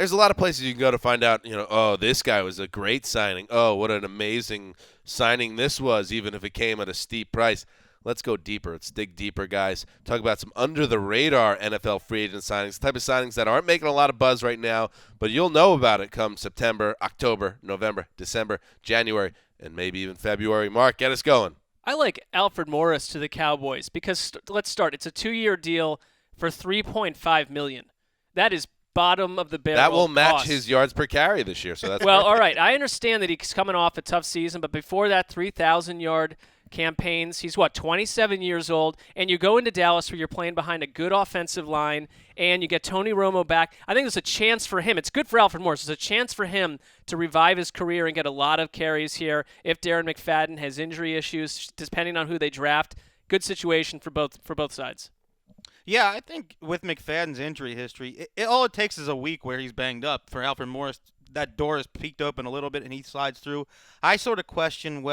There's a lot of places you can go to find out, oh, this guy was a great signing. Oh, what an amazing signing this was, even if it came at a steep price. Let's go deeper. Let's dig deeper, guys. Talk about some under-the-radar NFL free agent signings, the type of signings that aren't making a lot of buzz right now, but you'll know about it come September, October, November, December, January, and maybe even February. Mark, get us going. I like Alfred Morris to the Cowboys because let's start. It's a 2-year deal for $3.5 million. That is bottom of the barrel. That will match cost. his yards per carry this year, so that's well. perfect. All right, I understand that he's coming off a tough season, but before that, 3,000-yard campaigns. He's 27 years old, and you go into Dallas where you're playing behind a good offensive line, and you get Tony Romo back. I think there's a chance for him. It's good for Alfred Morris. There's a chance for him to revive his career and get a lot of carries here. If Darren McFadden has injury issues, depending on who they draft, good situation for both sides. Yeah, I think with McFadden's injury history, all it takes is a week where he's banged up for Alfred Morris. That door is peeked open a little bit, and he slides through. I sort of question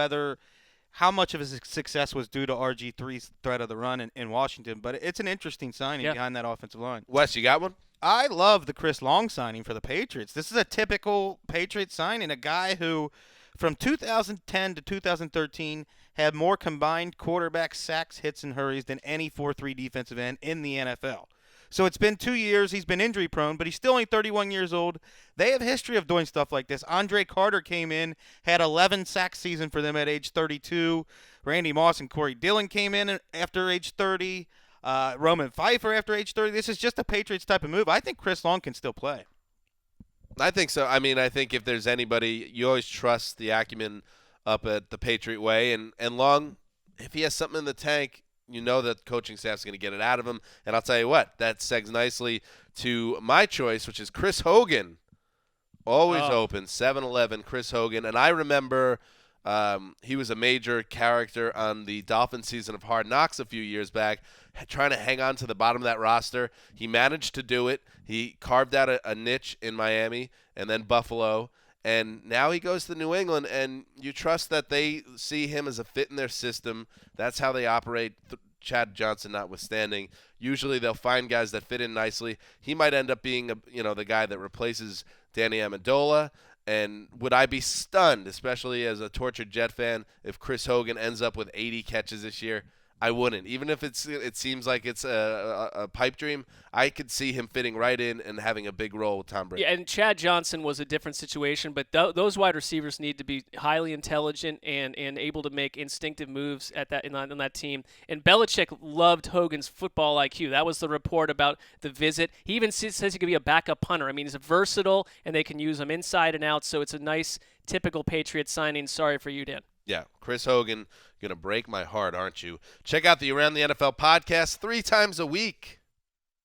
how much of his success was due to RG3's threat of the run in Washington, but it's an interesting signing behind that offensive line. Wes, you got one? I love the Chris Long signing for the Patriots. This is a typical Patriots signing, a guy who from 2010 to 2013 had more combined quarterback sacks, hits, and hurries than any 4-3 defensive end in the NFL. So it's been 2 years. He's been injury prone, but he's still only 31 years old. They have a history of doing stuff like this. Andre Carter came in, had 11 sack season for them at age 32. Randy Moss and Corey Dillon came in after age 30. Roman Pfeiffer after age 30. This is just a Patriots type of move. I think Chris Long can still play. I think so. I mean, I think if there's anybody, you always trust the acumen up at the Patriot way. And Long, if he has something in the tank, you know that the coaching staff's going to get it out of him. And I'll tell you what, that segs nicely to my choice, which is Chris Hogan. Always open, 7-Eleven, Chris Hogan. And I remember he was a major character on the Dolphins season of Hard Knocks a few years back, trying to hang on to the bottom of that roster. He managed to do it. He carved out a niche in Miami and then Buffalo. And now he goes to New England, and you trust that they see him as a fit in their system. That's how they operate, Chad Johnson notwithstanding. Usually they'll find guys that fit in nicely. He might end up being the guy that replaces Danny Amendola. And would I be stunned, especially as a tortured Jet fan, if Chris Hogan ends up with 80 catches this year? I wouldn't. Even if it seems like it's a pipe dream, I could see him fitting right in and having a big role with Tom Brady. Yeah, and Chad Johnson was a different situation, but those wide receivers need to be highly intelligent and able to make instinctive moves on that team. And Belichick loved Hogan's football IQ. That was the report about the visit. He even says he could be a backup punter. I mean, he's versatile, and they can use him inside and out, so it's a nice, typical Patriots signing. Sorry for you, Dan. Yeah, Chris Hogan, going to break my heart, aren't you? Check out the Around the NFL podcast 3 times a week.